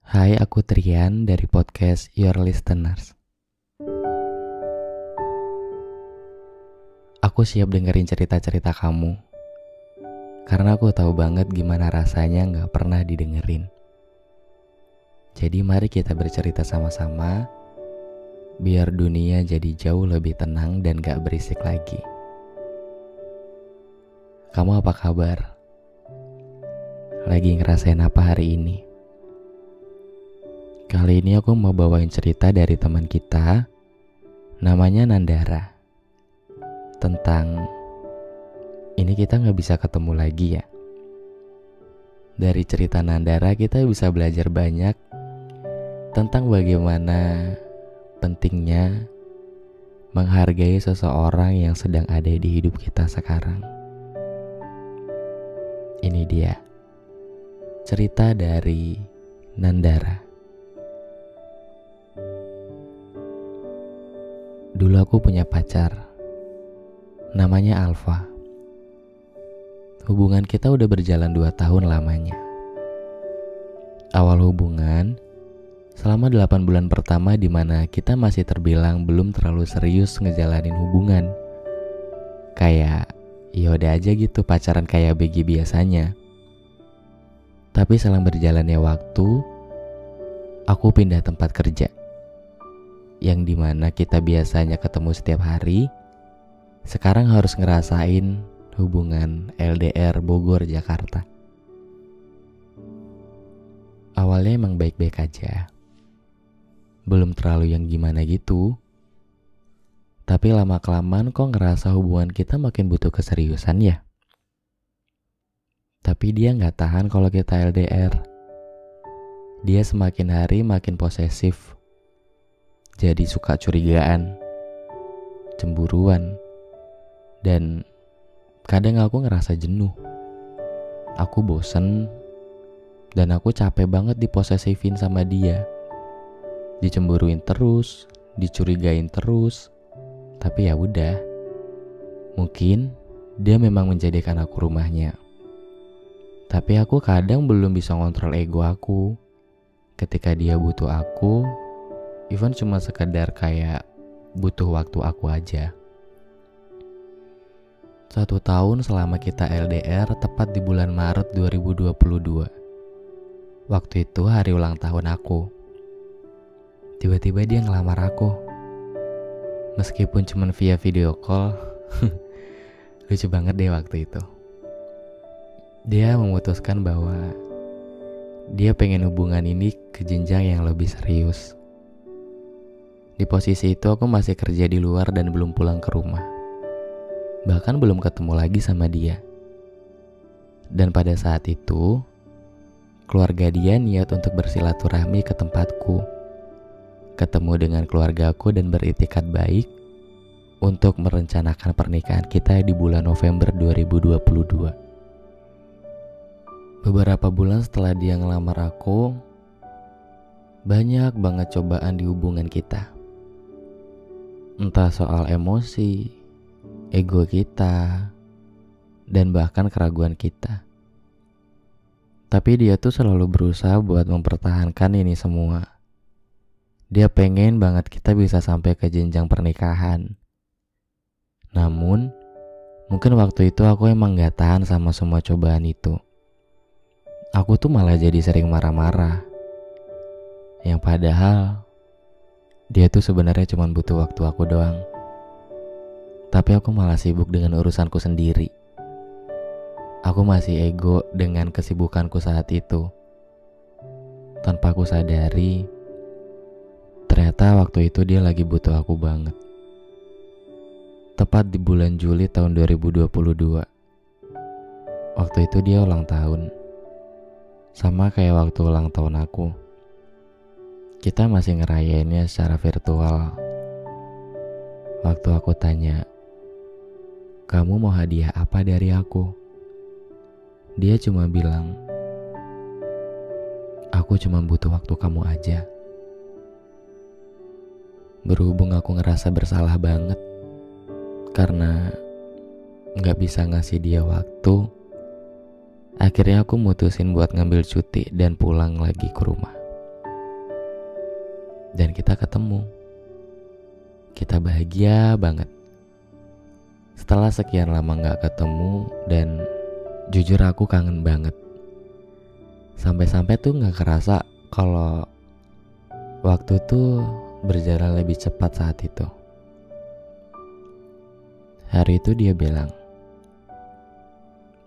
Hai, aku Trian dari podcast Your Listeners. Aku siap dengerin cerita-cerita kamu, karena aku tahu banget gimana rasanya gak pernah didengerin. Jadi mari kita bercerita sama-sama, biar dunia jadi jauh lebih tenang dan gak berisik lagi. Kamu apa kabar? Lagi ngerasain apa hari ini? Kali ini aku mau bawain cerita dari teman kita, namanya Nandara. Tentang ini kita gak bisa ketemu lagi ya. Dari cerita Nandara kita bisa belajar banyak tentang bagaimana pentingnya menghargai seseorang yang sedang ada di hidup kita sekarang. Ini dia cerita dari Nandara. Dulu aku punya pacar, namanya Alfa. Hubungan kita udah berjalan 2 tahun lamanya. Awal hubungan, selama 8 bulan pertama dimana kita masih terbilang belum terlalu serius ngejalanin hubungan. Kayak, yaudah aja gitu pacaran kayak BG biasanya. Tapi selang berjalannya waktu, aku pindah tempat kerja. Yang dimana kita biasanya ketemu setiap hari, sekarang harus ngerasain hubungan LDR Bogor-Jakarta. Awalnya emang baik-baik aja, belum terlalu yang gimana gitu. Tapi lama-kelamaan kok ngerasa hubungan kita makin butuh keseriusan ya. Tapi dia gak tahan kalau kita LDR. Dia semakin hari makin posesif. Jadi suka curigaan, cemburuan, dan kadang aku ngerasa jenuh. Aku bosen, dan aku capek banget diposesifin sama dia. Dicemburuin terus, dicurigain terus. Tapi ya udah, mungkin dia memang menjadikan aku rumahnya. Tapi aku kadang belum bisa ngontrol ego aku. Ketika dia butuh aku, even cuma sekedar kayak butuh waktu aku aja. 1 tahun selama kita LDR tepat di bulan Maret 2022. Waktu itu hari ulang tahun aku. Tiba-tiba dia ngelamar aku. Meskipun cuma via video call. Lucu banget deh waktu itu. Dia memutuskan bahwa dia pengen hubungan ini ke jenjang yang lebih serius. Di posisi itu aku masih kerja di luar dan belum pulang ke rumah. Bahkan belum ketemu lagi sama dia. Dan pada saat itu, keluarga dia niat untuk bersilaturahmi ke tempatku. Ketemu dengan keluargaku dan beriktikad baik untuk merencanakan pernikahan kita di bulan November 2022. Beberapa bulan setelah dia ngelamar aku, banyak banget cobaan di hubungan kita. Entah soal emosi, ego kita, dan bahkan keraguan kita. Tapi dia tuh selalu berusaha buat mempertahankan ini semua. Dia pengen banget kita bisa sampai ke jenjang pernikahan. Namun, mungkin waktu itu aku emang gak tahan sama semua cobaan itu. Aku tuh malah jadi sering marah-marah. Yang padahal dia tuh sebenarnya cuma butuh waktu aku doang. Tapi aku malah sibuk dengan urusanku sendiri. Aku masih ego dengan kesibukanku saat itu. Tanpa aku sadari, ternyata waktu itu dia lagi butuh aku banget. Tepat di bulan Juli tahun 2022. Waktu itu dia ulang tahun. Sama kayak waktu ulang tahun aku. Kita masih ngerayainnya secara virtual. Waktu aku tanya, "Kamu mau hadiah apa dari aku?" Dia cuma bilang, "Aku cuma butuh waktu kamu aja." Berhubung aku ngerasa bersalah banget karena gak bisa ngasih dia waktu, akhirnya aku mutusin buat ngambil cuti dan pulang lagi ke rumah. Dan kita ketemu. Kita bahagia banget. Setelah sekian lama gak ketemu, dan jujur aku kangen banget. Sampai-sampai tuh gak kerasa kalau waktu tuh berjalan lebih cepat saat itu. Hari itu dia bilang,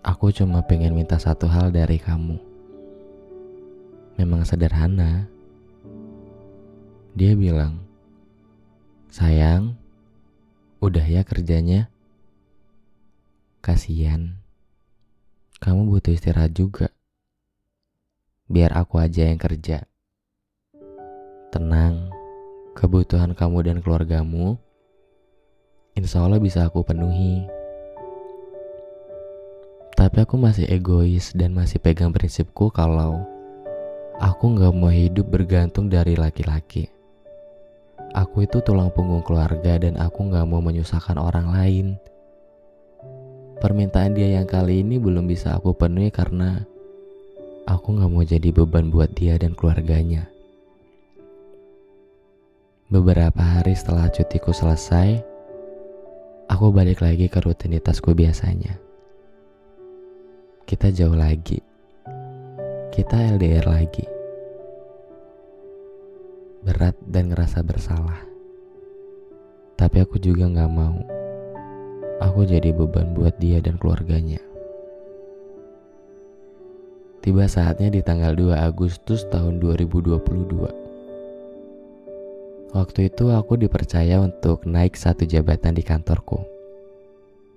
aku cuma pengen minta satu hal dari kamu. Memang sederhana. Dia bilang, sayang, udah ya kerjanya. Kasian, kamu butuh istirahat juga. Biar aku aja yang kerja. Tenang, kebutuhan kamu dan keluargamu insya Allah bisa aku penuhi. Tapi aku masih egois dan masih pegang prinsipku kalau aku gak mau hidup bergantung dari laki-laki. Aku itu tulang punggung keluarga dan aku gak mau menyusahkan orang lain. Permintaan dia yang kali ini belum bisa aku penuhi karena aku gak mau jadi beban buat dia dan keluarganya. Beberapa hari setelah cutiku selesai, aku balik lagi ke rutinitasku biasanya. Kita jauh lagi. Kita LDR lagi. Berat dan ngerasa bersalah. Tapi aku juga gak mau aku jadi beban buat dia dan keluarganya. Tiba saatnya di tanggal 2 Agustus tahun 2022. Waktu itu aku dipercaya untuk naik satu jabatan di kantorku.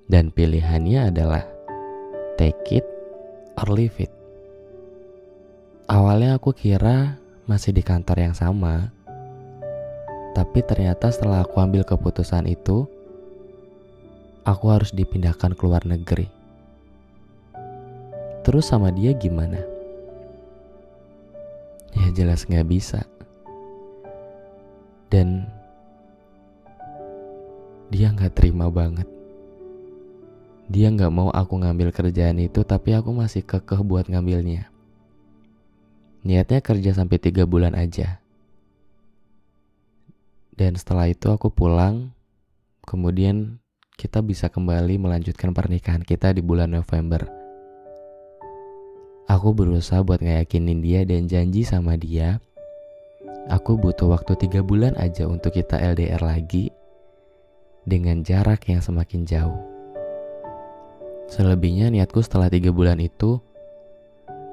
Dan pilihannya adalah take it or leave it. Awalnya aku kira masih di kantor yang sama. Tapi ternyata setelah aku ambil keputusan itu, aku harus dipindahkan ke luar negeri. Terus sama dia gimana? Ya jelas gak bisa. Dan dia gak terima banget. Dia gak mau aku ngambil kerjaan itu, tapi aku masih kekeh buat ngambilnya. Niatnya kerja sampai 3 bulan aja. Dan setelah itu aku pulang. Kemudian kita bisa kembali melanjutkan pernikahan kita di bulan November. Aku berusaha buat ngeyakinin dia dan janji sama dia, aku butuh waktu 3 bulan aja untuk kita LDR lagi dengan jarak yang semakin jauh. Selebihnya niatku setelah 3 bulan itu,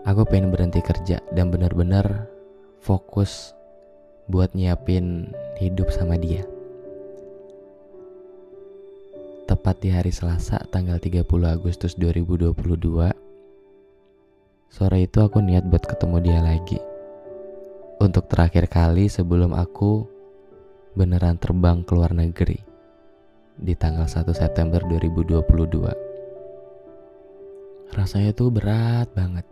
aku pengen berhenti kerja dan benar-benar fokus buat nyiapin hidup sama dia. Tepat di hari Selasa tanggal 30 Agustus 2022, sore itu aku niat buat ketemu dia lagi. Untuk terakhir kali sebelum aku beneran terbang ke luar negeri di tanggal 1 September 2022. Rasanya tuh berat banget.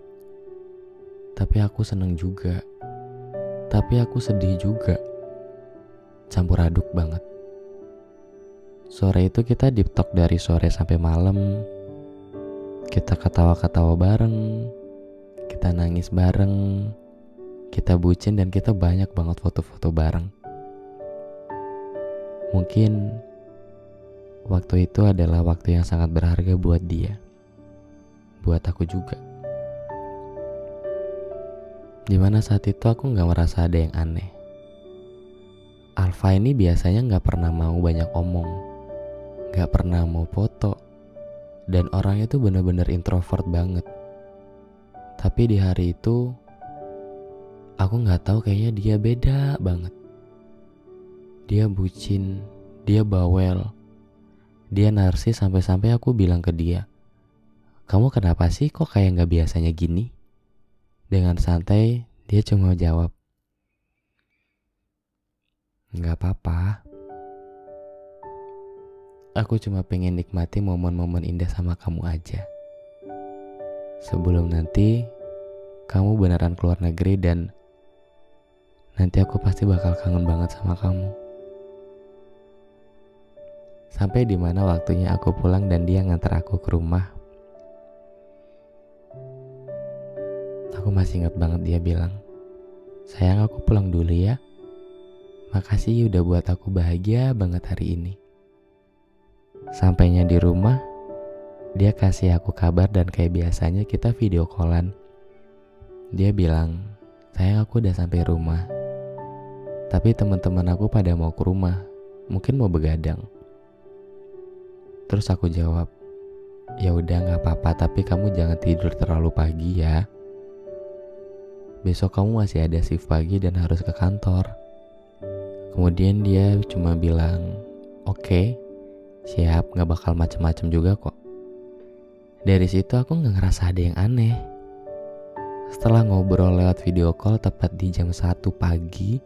Tapi aku seneng juga. Tapi aku sedih juga. Campur aduk banget. Sore itu kita deep talk dari sore sampai malam. Kita ketawa-ketawa bareng. Kita nangis bareng. Kita bucin dan kita banyak banget foto-foto bareng. Mungkin waktu itu adalah waktu yang sangat berharga buat dia. Buat aku juga. Dimana saat itu aku gak merasa ada yang aneh. Alfa ini biasanya gak pernah mau banyak omong, gak pernah mau foto, dan orangnya tuh bener-bener introvert banget. Tapi di hari itu aku gak tahu, kayaknya dia beda banget. Dia bucin, dia bawel, dia narsis sampai-sampai aku bilang ke dia, "Kamu kenapa sih kok kayak gak biasanya gini?" Dengan santai dia cuma jawab, "Gak apa-apa. Aku cuma pengen nikmati momen-momen indah sama kamu aja. Sebelum nanti kamu beneran keluar negeri dan nanti aku pasti bakal kangen banget sama kamu." Sampai dimana waktunya aku pulang dan dia ngantar aku ke rumah. Aku masih ingat banget dia bilang, "Sayang, aku pulang dulu ya. Makasih udah buat aku bahagia banget hari ini. Sampainya di rumah, dia kasih aku kabar dan kayak biasanya kita video callan. Dia bilang, sayang aku udah sampai rumah. Tapi teman-teman aku pada mau ke rumah, mungkin mau begadang. Terus aku jawab, ya udah nggak apa-apa, tapi kamu jangan tidur terlalu pagi ya. Besok kamu masih ada shift pagi dan harus ke kantor. Kemudian dia cuma bilang, oke, siap, gak bakal macem-macem juga kok. Dari situ aku gak ngerasa ada yang aneh. Setelah ngobrol lewat video call tepat di jam 1 pagi,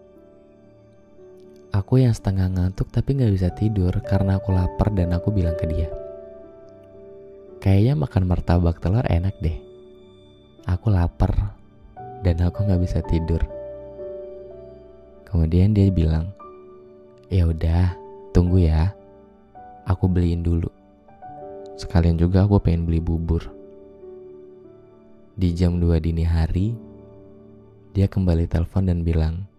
aku yang setengah ngantuk tapi gak bisa tidur karena aku lapar dan aku bilang ke dia, kayaknya makan martabak telur enak deh. Aku lapar dan aku gak bisa tidur. Kemudian dia bilang, ya udah, tunggu ya. Aku beliin dulu. Sekalian juga aku pengen beli bubur. Di jam 2 dini hari, dia kembali telepon dan bilang,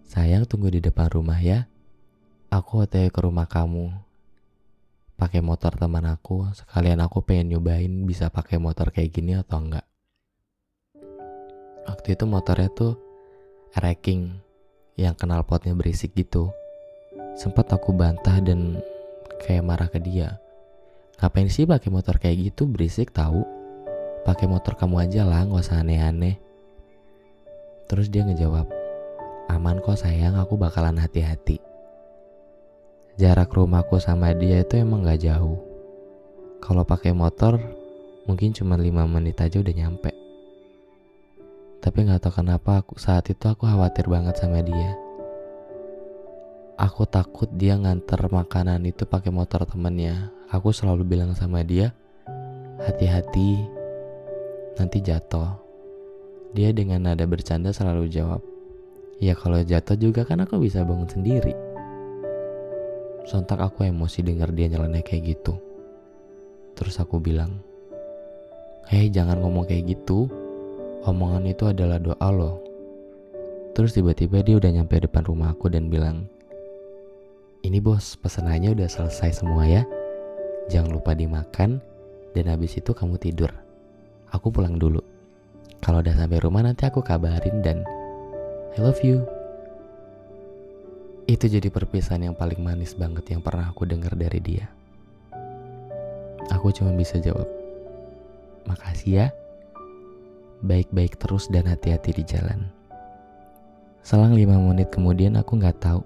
sayang tunggu di depan rumah ya. Aku OTW ke rumah kamu. Pakai motor teman aku, sekalian aku pengen nyobain bisa pakai motor kayak gini atau enggak. Waktu itu motornya tuh wrecking, yang knalpotnya berisik gitu. Sempat aku bantah dan kayak marah ke dia. Ngapain sih pakai motor kayak gitu, berisik tahu. Pakai motor kamu aja lah, nggak usah aneh-aneh. Terus dia ngejawab, aman kok sayang, aku bakalan hati-hati. Jarak rumahku sama dia itu emang nggak jauh. Kalau pakai motor mungkin cuma 5 menit aja udah nyampe. Tapi gak tahu kenapa saat itu aku khawatir banget sama dia. Aku takut dia nganter makanan itu pakai motor temennya. Aku selalu bilang sama dia, hati-hati, nanti jatuh. Dia dengan nada bercanda selalu jawab, ya kalau jatuh juga kan aku bisa bangun sendiri. Sontak aku emosi dengar dia nyeleneh kayak gitu. Terus aku bilang, hei jangan ngomong kayak gitu. Omongan itu adalah doa loh. Terus tiba-tiba dia udah nyampe depan rumah aku dan bilang, ini bos, pesanannya udah selesai semua ya. Jangan lupa dimakan dan habis itu kamu tidur. Aku pulang dulu. Kalau udah sampai rumah nanti aku kabarin dan I love you. Itu jadi perpisahan yang paling manis banget yang pernah aku dengar dari dia. Aku cuma bisa jawab, makasih ya. Baik-baik terus dan hati-hati di jalan. Selang 5 menit kemudian aku gak tahu.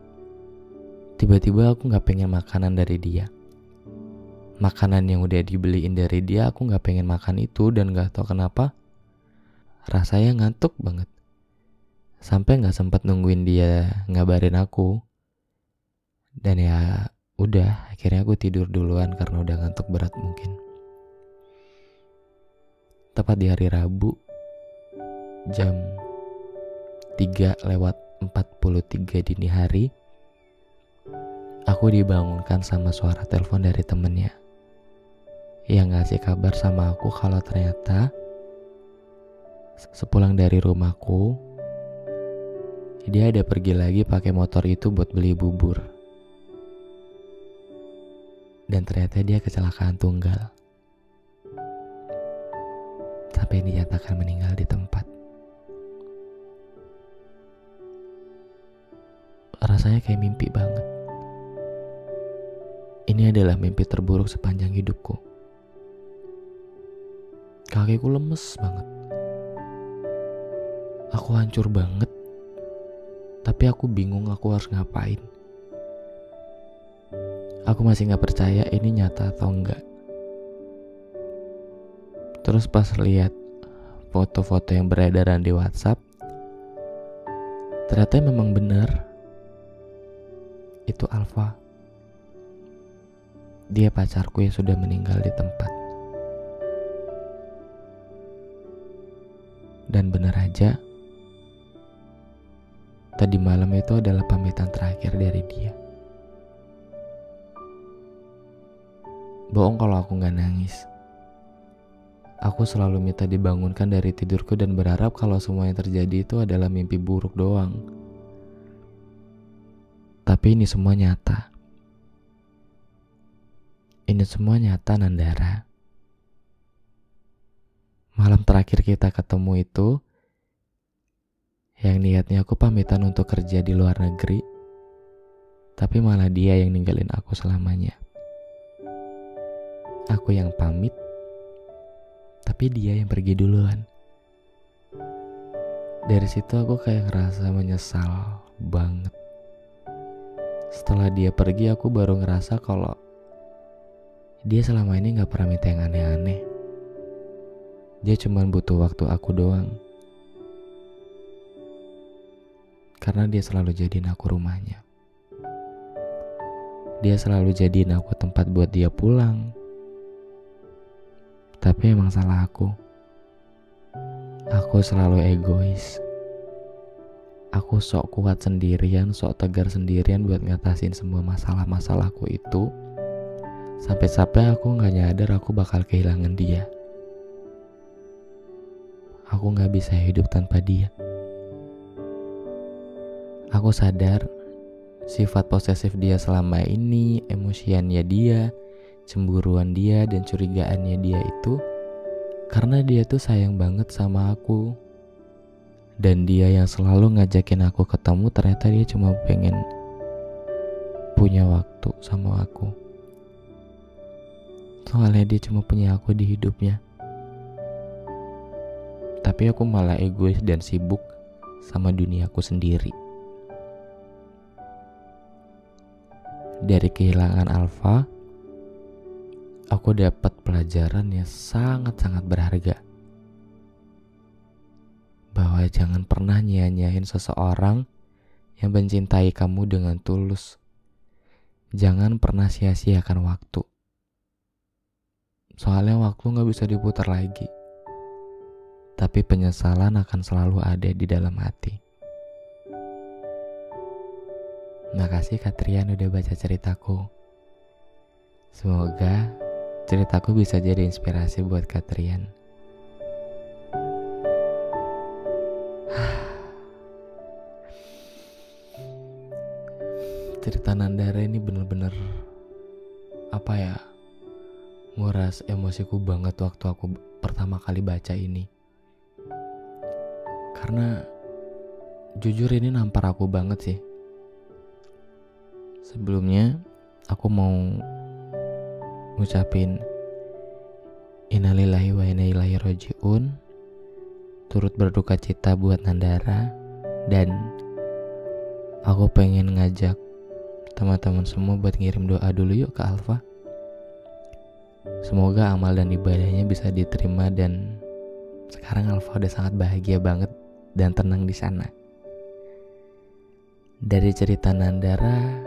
Tiba-tiba aku gak pengen makanan dari dia. Makanan yang udah dibeliin dari dia aku gak pengen makan itu dan gak tahu kenapa. Rasanya ngantuk banget. Sampai gak sempat nungguin dia ngabarin aku. Dan ya udah, akhirnya aku tidur duluan karena udah ngantuk berat mungkin. Tepat di hari Rabu, jam 3:43 dini hari, aku dibangunkan sama suara telepon dari temennya yang ngasih kabar sama aku kalau ternyata sepulang dari rumahku dia ada pergi lagi pakai motor itu buat beli bubur. Dan ternyata dia kecelakaan tunggal sampai dinyatakan meninggal di tempat. Rasanya kayak mimpi banget. Ini adalah mimpi terburuk sepanjang hidupku. Kakiku lemes banget. Aku hancur banget. Tapi aku bingung aku harus ngapain. Aku masih gak percaya ini nyata atau enggak. Terus pas lihat foto-foto yang beredaran di WhatsApp, ternyata memang benar. Itu Alfa. Dia pacarku yang sudah meninggal di tempat. Dan benar aja, tadi malam itu adalah pamitan terakhir dari dia. Bohong kalau aku gak nangis. Aku selalu minta dibangunkan dari tidurku dan berharap kalau semua yang terjadi itu adalah mimpi buruk doang. Tapi ini semua nyata. Ini semua nyata, Nandara. Malam terakhir kita ketemu itu, yang niatnya aku pamitan untuk kerja di luar negeri, tapi malah dia yang ninggalin aku selamanya. Aku yang pamit, tapi dia yang pergi duluan. Dari situ aku kayak ngerasa menyesal banget. Setelah dia pergi, aku baru ngerasa kalau dia selama ini gak pernah minta yang aneh-aneh. Dia cuma butuh waktu aku doang. Karena dia selalu jadiin aku rumahnya. Dia selalu jadiin aku tempat buat dia pulang. Tapi emang salah aku. Aku selalu egois. Aku sok kuat sendirian, sok tegar sendirian buat ngatasin semua masalah-masalahku itu. Sampai-sampai aku gak nyadar aku bakal kehilangan dia. Aku gak bisa hidup tanpa dia. Aku sadar sifat posesif dia selama ini, emosiannya dia, cemburuan dia, dan curigaannya dia itu karena dia tuh sayang banget sama aku. Dan dia yang selalu ngajakin aku ketemu, ternyata dia cuma pengen punya waktu sama aku. Soalnya dia cuma punya aku di hidupnya. Tapi aku malah egois dan sibuk sama duniaku sendiri. Dari kehilangan Alfa, aku dapat pelajaran yang sangat-sangat berharga. Bahwa jangan pernah nyia-nyiain seseorang yang mencintai kamu dengan tulus. Jangan pernah sia-siakan waktu. Soalnya waktu gak bisa diputar lagi. Tapi penyesalan akan selalu ada di dalam hati. Makasih Katrian udah baca ceritaku. Semoga ceritaku bisa jadi inspirasi buat Katrian. Cerita Nandara ini bener-bener nguras emosiku banget waktu aku pertama kali baca ini. Karena jujur ini nampar aku banget sih. Sebelumnya aku mau ngucapin innalillahi wa inna ilaihi rajiun, turut berduka cita buat Nandara. Dan aku pengen ngajak teman-teman semua buat ngirim doa dulu yuk ke Alfa. Semoga amal dan ibadahnya bisa diterima, dan sekarang Alfa udah sangat bahagia banget dan tenang di sana. Dari cerita Nandara,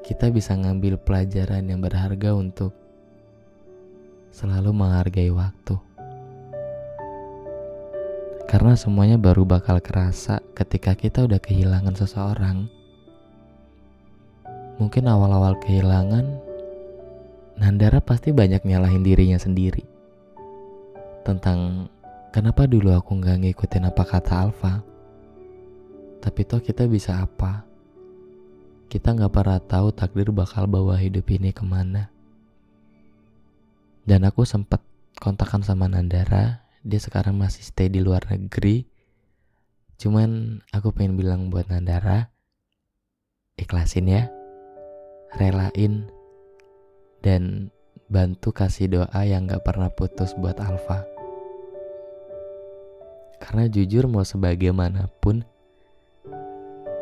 kita bisa ngambil pelajaran yang berharga untuk selalu menghargai waktu. Karena semuanya baru bakal kerasa ketika kita udah kehilangan seseorang. Mungkin awal-awal kehilangan, Nandara pasti banyak nyalahin dirinya sendiri. Tentang kenapa dulu aku gak ngikutin apa kata Alfa. Tapi toh kita bisa apa? Kita gak pernah tahu takdir bakal bawa hidup ini kemana. Dan aku sempet kontakan sama Nandara. Dia sekarang masih stay di luar negeri. Cuman aku pengen bilang buat Nandara, ikhlasin ya, relain, dan bantu kasih doa yang gak pernah putus buat Alfa. Karena jujur mau sebagaimanapun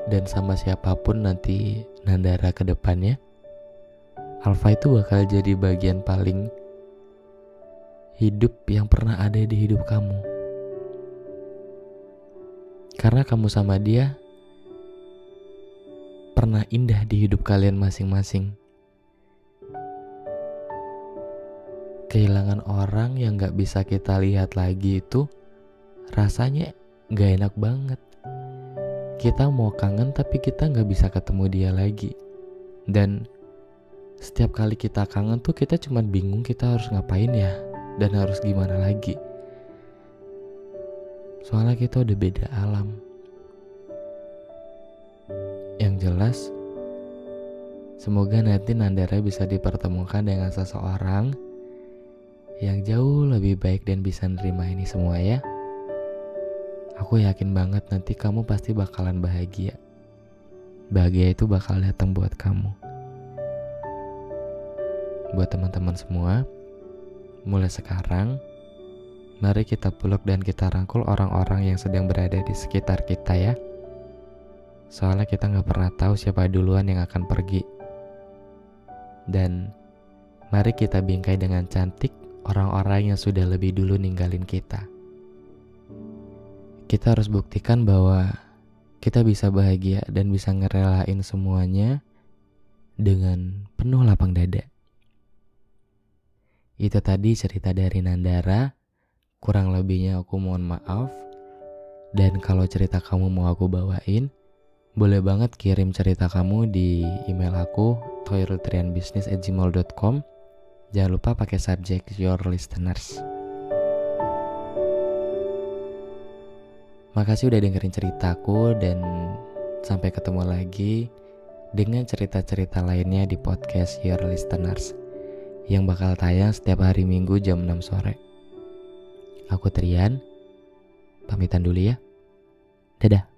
dan sama siapapun nanti Nandara ke depannya, Alfa itu bakal jadi bagian paling hidup yang pernah ada di hidup kamu. Karena kamu sama dia pernah indah di hidup kalian masing-masing. Kehilangan orang yang gak bisa kita lihat lagi itu rasanya gak enak banget. Kita mau kangen tapi kita gak bisa ketemu dia lagi. Dan setiap kali kita kangen tuh kita cuma bingung kita harus ngapain ya, dan harus gimana lagi. Soalnya kita udah beda alam. Yang jelas Semoga nanti Nandara bisa dipertemukan dengan seseorang yang jauh lebih baik dan bisa nerima ini semua ya. Aku yakin banget nanti kamu pasti bakalan bahagia. Bahagia itu bakal datang buat kamu. Buat teman-teman semua, mulai sekarang, mari kita peluk dan kita rangkul orang-orang yang sedang berada di sekitar kita ya. Soalnya kita gak pernah tahu siapa duluan yang akan pergi. Dan mari kita bingkai dengan cantik orang-orang yang sudah lebih dulu ninggalin kita. Kita harus buktikan bahwa kita bisa bahagia dan bisa ngerelain semuanya dengan penuh lapang dada. Itu tadi cerita dari Nandara. Kurang lebihnya aku mohon maaf. Dan kalau cerita kamu mau aku bawain, boleh banget kirim cerita kamu di email aku toyoltrianbusiness@gmail.com. Jangan lupa pakai subjek your listeners. Makasih udah dengerin ceritaku dan sampai ketemu lagi dengan cerita-cerita lainnya di podcast Your Listeners yang bakal tayang setiap hari Minggu jam 6 sore. Aku Trian, pamitan dulu ya. Dadah.